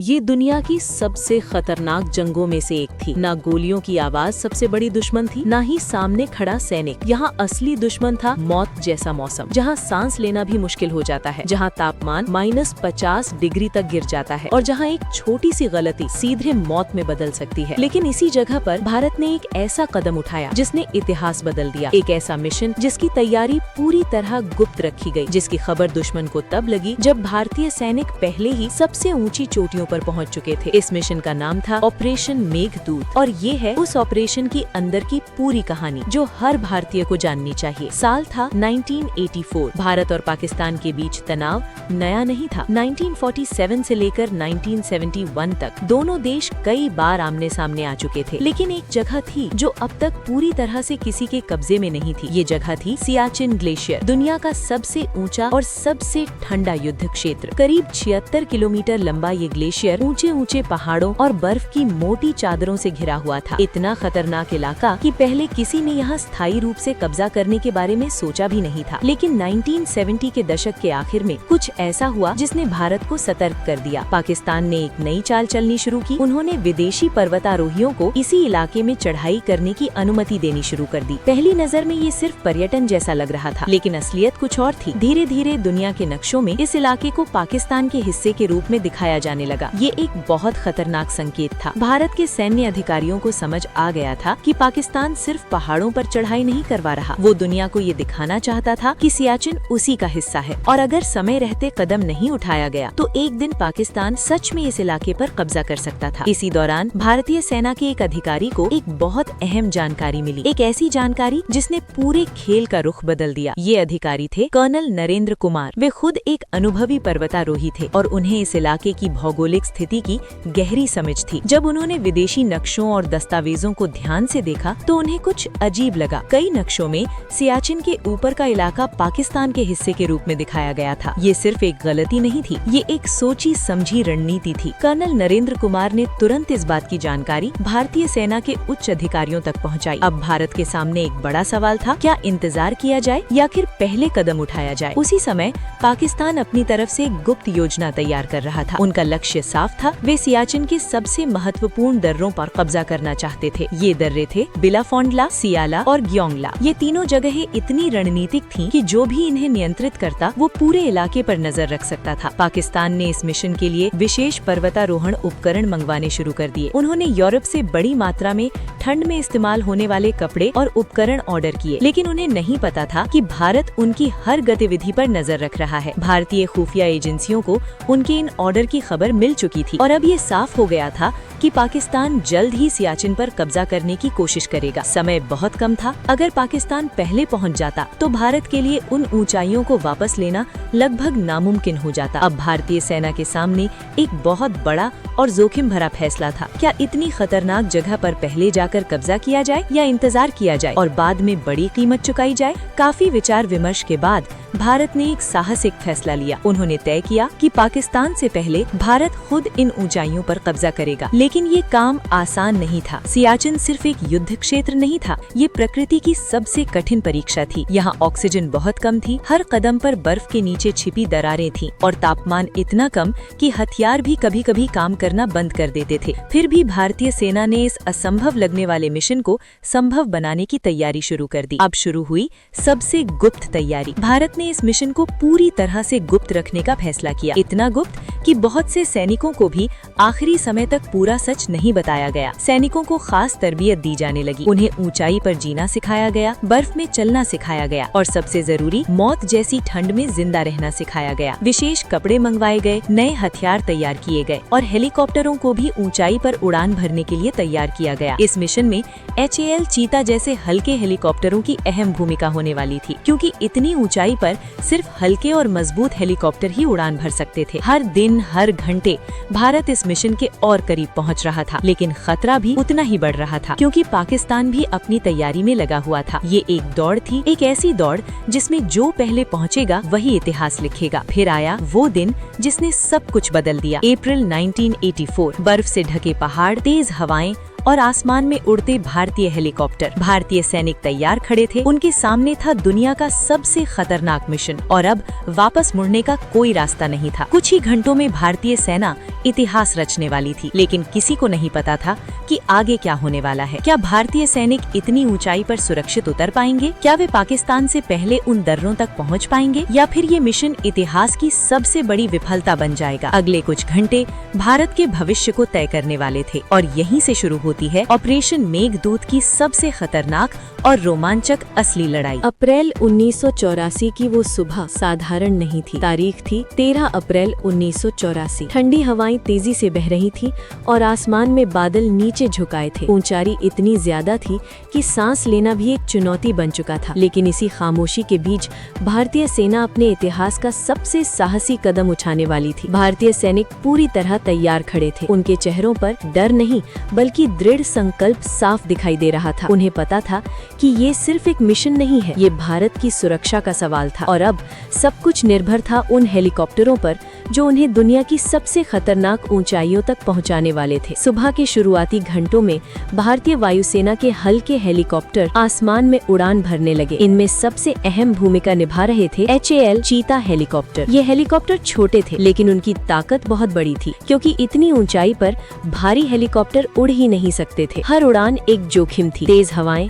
ये दुनिया की सबसे खतरनाक जंगों में से एक थी। ना गोलियों की आवाज सबसे बड़ी दुश्मन थी, ना ही सामने खड़ा सैनिक। यहाँ असली दुश्मन था मौत जैसा मौसम, जहाँ सांस लेना भी मुश्किल हो जाता है, जहाँ तापमान -50 डिग्री तक गिर जाता है और जहाँ एक छोटी सी गलती सीधे मौत में बदल सकती है। लेकिन इसी जगह पर भारत ने एक ऐसा कदम उठाया जिसने इतिहास बदल दिया। एक ऐसा मिशन जिसकी तैयारी पूरी तरह गुप्त रखी गई, जिसकी खबर दुश्मन को तब लगी जब भारतीय सैनिक पहले ही सबसे ऊंची चोटियों पर पहुंच चुके थे। इस मिशन का नाम था ऑपरेशन मेघदूत और ये है उस ऑपरेशन की अंदर की पूरी कहानी जो हर भारतीय को जाननी चाहिए। साल था 1984। भारत और पाकिस्तान के बीच तनाव नया नहीं था। 1947 से लेकर 1971 तक दोनों देश कई बार आमने सामने आ चुके थे, लेकिन एक जगह थी जो अब तक पूरी तरह से किसी के कब्जे में नहीं थी। ये जगह थी सियाचिन ग्लेशियर, दुनिया का सबसे ऊंचा और सबसे ठंडा युद्ध क्षेत्र। करीब 76 किलोमीटर लंबा ये ग्लेशियर ऊंचे ऊंचे पहाड़ों और बर्फ की मोटी चादरों से घिरा हुआ था। इतना खतरनाक इलाका कि पहले किसी ने यहाँ स्थायी रूप से कब्जा करने के बारे में सोचा भी नहीं था। लेकिन 1970 के दशक के आखिर में कुछ ऐसा हुआ जिसने भारत को सतर्क कर दिया। पाकिस्तान ने एक नई चाल चलनी शुरू की। उन्होंने विदेशी पर्वतारोहियों को इसी इलाके में चढ़ाई करने की अनुमति देनी शुरू कर दी। पहली नजर में ये सिर्फ पर्यटन जैसा लग रहा था, लेकिन असलियत कुछ और थी। धीरे धीरे दुनिया के नक्शों में इस इलाके को पाकिस्तान के हिस्से के रूप में दिखाया जाने लगा। ये एक बहुत खतरनाक संकेत था। भारत के सैन्य अधिकारियों को समझ आ गया था कि पाकिस्तान सिर्फ पहाड़ों पर चढ़ाई नहीं करवा रहा, वो दुनिया को ये दिखाना चाहता था कि सियाचिन उसी का हिस्सा है और अगर समय रहते कदम नहीं उठाया गया तो एक दिन पाकिस्तान सच में इस इलाके पर कब्जा कर सकता था। इसी दौरान भारतीय सेना के एक अधिकारी को एक बहुत अहम जानकारी मिली, एक ऐसी जानकारी जिसने पूरे खेल का रुख बदल दिया। ये अधिकारी थे कर्नल नरेंद्र कुमार। वे खुद एक अनुभवी पर्वतारोही थे और उन्हें इस इलाके की भौगोलिक स्थिति की गहरी समझ थी। जब उन्होंने विदेशी नक्शों और दस्तावेजों को ध्यान से देखा तो उन्हें कुछ अजीब लगा। कई नक्शों में सियाचिन के ऊपर का इलाका पाकिस्तान के हिस्से के रूप में दिखाया गया था। ये सिर्फ एक गलती नहीं थी, ये एक सोची समझी रणनीति थी। कर्नल नरेंद्र कुमार ने तुरंत इस बात की जानकारी भारतीय सेना के उच्च अधिकारियों तक पहुंचाई। अब भारत के सामने एक बड़ा सवाल था, क्या इंतजार किया जाए या फिर पहले कदम उठाया जाए। उसी समय पाकिस्तान अपनी तरफ से एक गुप्त योजना तैयार कर रहा था। उनका लक्ष्य साफ था, वे सियाचिन के सबसे महत्वपूर्ण दर्रों पर कब्जा करना चाहते थे। ये दर्रे थे बिलाफोंडला, सियाला और ग्योंगला। ये तीनों जगहें इतनी रणनीतिक थीं कि जो भी इन्हें नियंत्रित करता वो पूरे इलाके पर नजर रख सकता था। पाकिस्तान ने इस मिशन के लिए विशेष पर्वतारोहण उपकरण मंगवाने शुरू कर दिए। उन्होंने यूरोप से बड़ी मात्रा में ठंड में इस्तेमाल होने वाले कपड़े और उपकरण ऑर्डर किए, लेकिन उन्हें नहीं पता था कि भारत उनकी हर गतिविधि पर नजर रख रहा है। भारतीय खुफिया एजेंसियों को उनके इन ऑर्डर की खबर मिल चुकी थी और अब ये साफ हो गया था कि पाकिस्तान जल्द ही सियाचिन पर कब्जा करने की कोशिश करेगा। समय बहुत कम था। अगर पाकिस्तान पहले पहुंच जाता तो भारत के लिए उन ऊंचाइयों को वापस लेना लगभग नामुमकिन हो जाता। अब भारतीय सेना के सामने एक बहुत बड़ा और जोखिम भरा फैसला था। क्या इतनी खतरनाक जगह पर पहले जाकर कब्जा किया जाए या इंतजार किया जाए और बाद में बड़ी कीमत चुकाई जाए? काफी विचार विमर्श के बाद भारत ने एक साहसिक फैसला लिया। उन्होंने तय किया कि पाकिस्तान से पहले भारत खुद इन ऊंचाइयों पर कब्जा करेगा। लेकिन ये काम आसान नहीं था। सियाचिन सिर्फ एक युद्ध क्षेत्र नहीं था, ये प्रकृति की सबसे कठिन परीक्षा थी। यहाँ ऑक्सीजन बहुत कम थी, हर कदम पर बर्फ के नीचे छिपी दरारें थीं और तापमान इतना कम कि हथियार भी कभी कभी काम करना बंद कर देते थे। फिर भी भारतीय सेना ने इस असंभव लगने वाले मिशन को संभव बनाने की तैयारी शुरू कर दी। अब शुरू हुई सबसे गुप्त तैयारी। भारत ने इस मिशन को पूरी तरह से गुप्त रखने का फैसला किया, इतना गुप्त कि बहुत से सैनिकों को भी आखिरी समय तक पूरा सच नहीं बताया गया। सैनिकों को खास तरबियत दी जाने लगी, उन्हें ऊंचाई पर जीना सिखाया गया, बर्फ में चलना सिखाया गया और सबसे जरूरी मौत जैसी ठंड में जिंदा रहना सिखाया गया। विशेष कपड़े मंगवाए गए, नए हथियार तैयार किए गए और हेलीकॉप्टरों को भी ऊंचाई पर उड़ान भरने के लिए तैयार किया गया। इस मिशन में HAL चीता जैसे हल्के हेलीकॉप्टरों की अहम भूमिका होने वाली थी, क्योंकि इतनी ऊंचाई पर सिर्फ हल्के और मजबूत हेलीकॉप्टर ही उड़ान भर सकते थे। हर दिन हर घंटे भारत इस मिशन के और करीब पहुंच रहा था, लेकिन खतरा भी उतना ही बढ़ रहा था, क्योंकि पाकिस्तान भी अपनी तैयारी में लगा हुआ था। ये एक दौड़ थी, एक ऐसी दौड़ जिसमें जो पहले पहुंचेगा वही इतिहास लिखेगा। फिर आया वो दिन जिसने सब कुछ बदल दिया। अप्रैल 1984। बर्फ से ढके पहाड़, तेज हवाएं और आसमान में उड़ते भारतीय हेलीकॉप्टर। भारतीय सैनिक तैयार खड़े थे, उनके सामने था दुनिया का सबसे खतरनाक मिशन और अब वापस मुड़ने का कोई रास्ता नहीं था। कुछ ही घंटों में भारतीय सेना इतिहास रचने वाली थी, लेकिन किसी को नहीं पता था कि आगे क्या होने वाला है। क्या भारतीय सैनिक इतनी ऊंचाई पर सुरक्षित उतर पाएंगे? क्या वे पाकिस्तान से पहले उन दर्रों तक पहुंच पाएंगे, या फिर ये मिशन इतिहास की सबसे बड़ी विफलता बन जाएगा? अगले कुछ घंटे भारत के भविष्य को तय करने वाले थे और यहीं से शुरू होती है ऑपरेशन मेघदूत की सबसे खतरनाक और रोमांचक असली लड़ाई। अप्रैल 1984 की वो सुबह साधारण नहीं थी। तारीख थी 13 अप्रैल 1984। ठंडी हवाएं तेजी से बह रही थी और आसमान में बादल नीचे झुकाए थे। ऊंचाई इतनी ज्यादा थी कि सांस लेना भी एक चुनौती बन चुका था। लेकिन इसी खामोशी के बीच भारतीय सेना अपने इतिहास का सबसे साहसी कदम उठाने वाली थी। भारतीय सैनिक पूरी तरह तैयार खड़े थे। उनके चेहरों पर डर नहीं बल्कि दृढ़ संकल्प साफ दिखाई दे रहा था। उन्हें पता था कि ये सिर्फ एक मिशन नहीं है, ये भारत की सुरक्षा का सवाल था और अब सब कुछ निर्भर था उन हेलीकॉप्टरों पर जो उन्हें दुनिया की सबसे खतरनाक ऊंचाइयों तक पहुंचाने वाले थे। सुबह के शुरुआती घंटों में भारतीय वायुसेना के हल्के हेलीकॉप्टर आसमान में उड़ान भरने लगे। इनमें सबसे अहम भूमिका निभा रहे थे HAL चीता हेलीकॉप्टर। ये हेलीकॉप्टर छोटे थे लेकिन उनकी ताकत बहुत बड़ी थी, क्योंकि इतनी ऊंचाई पर भारी हेलीकॉप्टर उड़ ही नहीं सकते थे। हर उड़ान एक जोखिम थी। तेज हवाएं,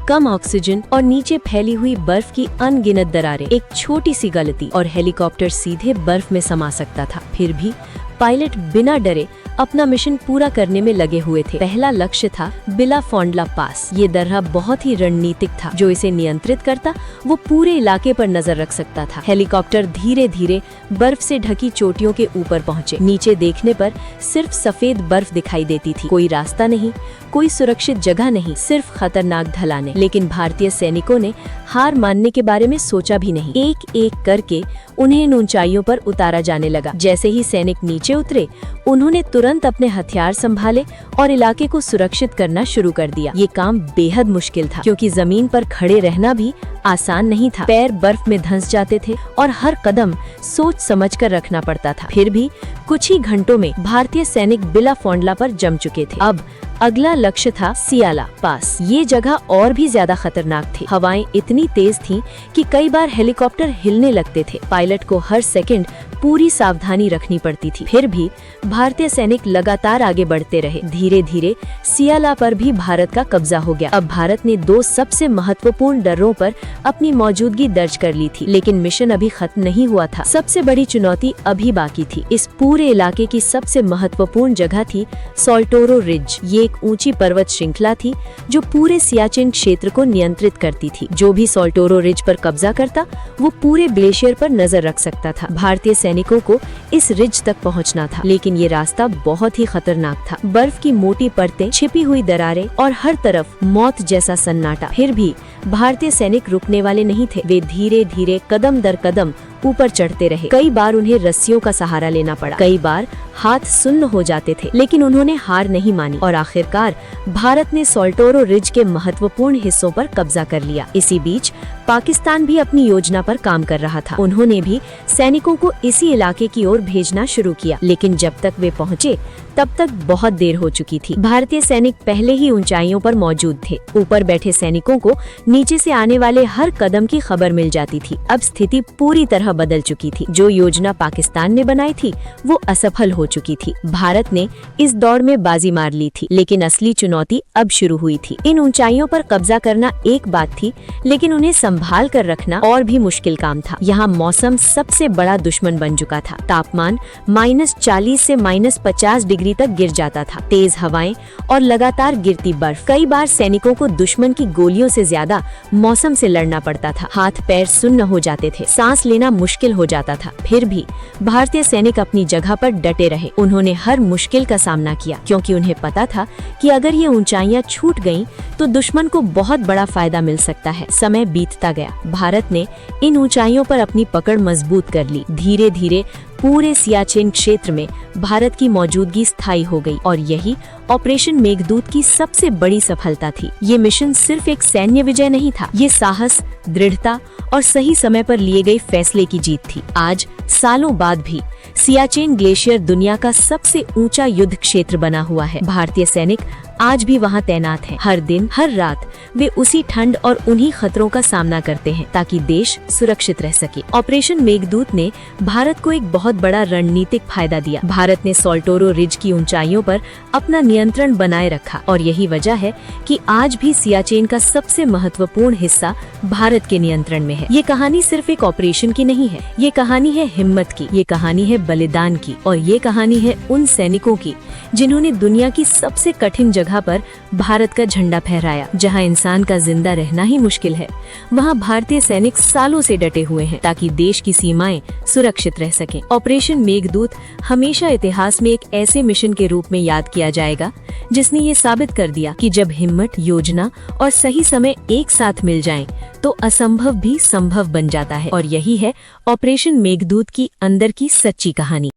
कम ऑक्सीजन और नीचे फैली हुई बर्फ की अनगिनत दरारें। एक छोटी सी गलती और हेलीकॉप्टर सीधे बर्फ में समा सकता था। फिर भी पायलट बिना डरे अपना मिशन पूरा करने में लगे हुए थे। पहला लक्ष्य था बिलाफोंडला पास। ये दर्रा बहुत ही रणनीतिक था। जो इसे नियंत्रित करता वो पूरे इलाके पर नजर रख सकता था। हेलीकॉप्टर धीरे धीरे बर्फ से ढकी चोटियों के ऊपर पहुंचे। नीचे देखने पर सिर्फ सफेद बर्फ दिखाई देती थी। कोई रास्ता नहीं, कोई सुरक्षित जगह नहीं, सिर्फ खतरनाक ढलानें। लेकिन भारतीय सैनिकों ने हार मानने के बारे में सोचा भी नहीं। एक एक करके उन्हें इन ऊंचाइयों पर उतारा जाने लगा। जैसे ही सैनिक नीचे उतरे, उन्होंने तुरंत अपने हथियार संभाले और इलाके को सुरक्षित करना शुरू कर दिया। ये काम बेहद मुश्किल था, क्योंकि जमीन पर खड़े रहना भी आसान नहीं था। पैर बर्फ में धंस जाते थे और हर कदम सोच समझकर रखना पड़ता था। फिर भी कुछ ही घंटों में भारतीय सैनिक बिलाफोंडला पर जम चुके थे। अब अगला लक्ष्य था सियाला पास। ये जगह और भी ज्यादा खतरनाक थी। हवाएं इतनी तेज थीं कि कई बार हेलीकॉप्टर हिलने लगते थे। पायलट को हर सेकंड पूरी सावधानी रखनी पड़ती थी। फिर भी भारतीय सैनिक लगातार आगे बढ़ते रहे। धीरे धीरे सियाला पर भी भारत का कब्जा हो गया। अब भारत ने दो सबसे महत्वपूर्ण डर्रों पर अपनी मौजूदगी दर्ज कर ली थी। लेकिन मिशन अभी खत्म नहीं हुआ था। सबसे बड़ी चुनौती अभी बाकी थी। इस पूरे इलाके की सबसे महत्वपूर्ण जगह थी सोल्टोरो रिज। ये एक ऊंची पर्वत श्रृंखला थी जो पूरे सियाचिन क्षेत्र को नियंत्रित करती थी। जो भी सोल्टोरो रिज पर कब्जा करता वो पूरे ग्लेशियर पर नजर रख सकता था। भारतीय सैनिकों को इस रिज तक पहुंचना था, लेकिन ये रास्ता बहुत ही खतरनाक था। बर्फ की मोटी परतें, छिपी हुई दरारें और हर तरफ मौत जैसा सन्नाटा। फिर भी भारतीय सैनिक रुकने वाले नहीं थे। वे धीरे धीरे कदम दर कदम ऊपर चढ़ते रहे। कई बार उन्हें रस्सियों का सहारा लेना पड़ा, कई बार हाथ सुन्न हो जाते थे, लेकिन उन्होंने हार नहीं मानी और आखिरकार भारत ने सोल्टोरो रिज के महत्वपूर्ण हिस्सों पर कब्जा कर लिया। इसी बीच पाकिस्तान भी अपनी योजना पर काम कर रहा था। उन्होंने भी सैनिकों को इसी इलाके की ओर भेजना शुरू किया, लेकिन जब तक वे पहुँचे तब तक बहुत देर हो चुकी थी। भारतीय सैनिक पहले ही ऊंचाइयों पर मौजूद थे। ऊपर बैठे सैनिकों को नीचे से आने वाले हर कदम की खबर मिल जाती थी। अब स्थिति पूरी तरह बदल चुकी थी। जो योजना पाकिस्तान ने बनाई थी वो असफल हो चुकी थी। भारत ने इस दौड़ में बाजी मार ली थी, लेकिन असली चुनौती अब शुरू हुई थी। इन ऊंचाइयों पर कब्जा करना एक बात थी, लेकिन उन्हें संभाल कर रखना और भी मुश्किल काम था। यहाँ मौसम सबसे बड़ा दुश्मन बन चुका था। तापमान -40 से -50 डिग्री तक गिर जाता था। तेज हवाएं और लगातार गिरती बर्फ। कई बार सैनिकों को दुश्मन की गोलियों से ज्यादा मौसम से लड़ना पड़ता था। हाथ पैर सुन्न हो जाते थे, सांस लेना मुश्किल हो जाता था। फिर भी भारतीय सैनिक अपनी जगह पर डटे रहे। उन्होंने हर मुश्किल का सामना किया, क्योंकि उन्हें पता था कि अगर ये ऊंचाइयां छूट गईं तो दुश्मन को बहुत बड़ा फायदा मिल सकता है। समय बीतता गया। भारत ने इन ऊंचाइयों पर अपनी पकड़ मजबूत कर ली। धीरे धीरे पूरे सियाचिन क्षेत्र में भारत की मौजूदगी स्थायी हो गई और यही ऑपरेशन मेघदूत की सबसे बड़ी सफलता थी। ये मिशन सिर्फ एक सैन्य विजय नहीं था, ये साहस, दृढ़ता और सही समय पर लिए गए फैसले की जीत थी। आज सालों बाद भी सियाचिन ग्लेशियर दुनिया का सबसे ऊंचा युद्ध क्षेत्र बना हुआ है। भारतीय सैनिक आज भी वहाँ तैनात हैं। हर दिन हर रात वे उसी ठंड और उन्हीं खतरों का सामना करते हैं ताकि देश सुरक्षित रह सके। ऑपरेशन मेघदूत ने भारत को एक बहुत बड़ा रणनीतिक फायदा दिया। भारत ने सोल्टोरो रिज की ऊंचाइयों पर अपना नियंत्रण बनाए रखा और यही वजह है कि आज भी सियाचिन का सबसे महत्वपूर्ण हिस्सा भारत के नियंत्रण में है। ये कहानी सिर्फ एक ऑपरेशन की नहीं है, ये कहानी है हिम्मत की, ये कहानी है बलिदान की और ये कहानी है उन सैनिकों की जिन्होंने दुनिया की सबसे कठिन जगह पर भारत का झंडा फहराया। जहां इंसान का जिंदा रहना ही मुश्किल है, वहां भारतीय सैनिक सालों से डटे हुए हैं ताकि देश की सीमाएं सुरक्षित रह सकें। ऑपरेशन मेघदूत हमेशा इतिहास में एक ऐसे मिशन के रूप में याद किया जाएगा जिसने ये साबित कर दिया कि जब हिम्मत, योजना और सही समय एक साथ मिल जाएं, तो असंभव भी संभव बन जाता है। और यही है ऑपरेशन मेघदूत की अंदर की सच्ची कहानी।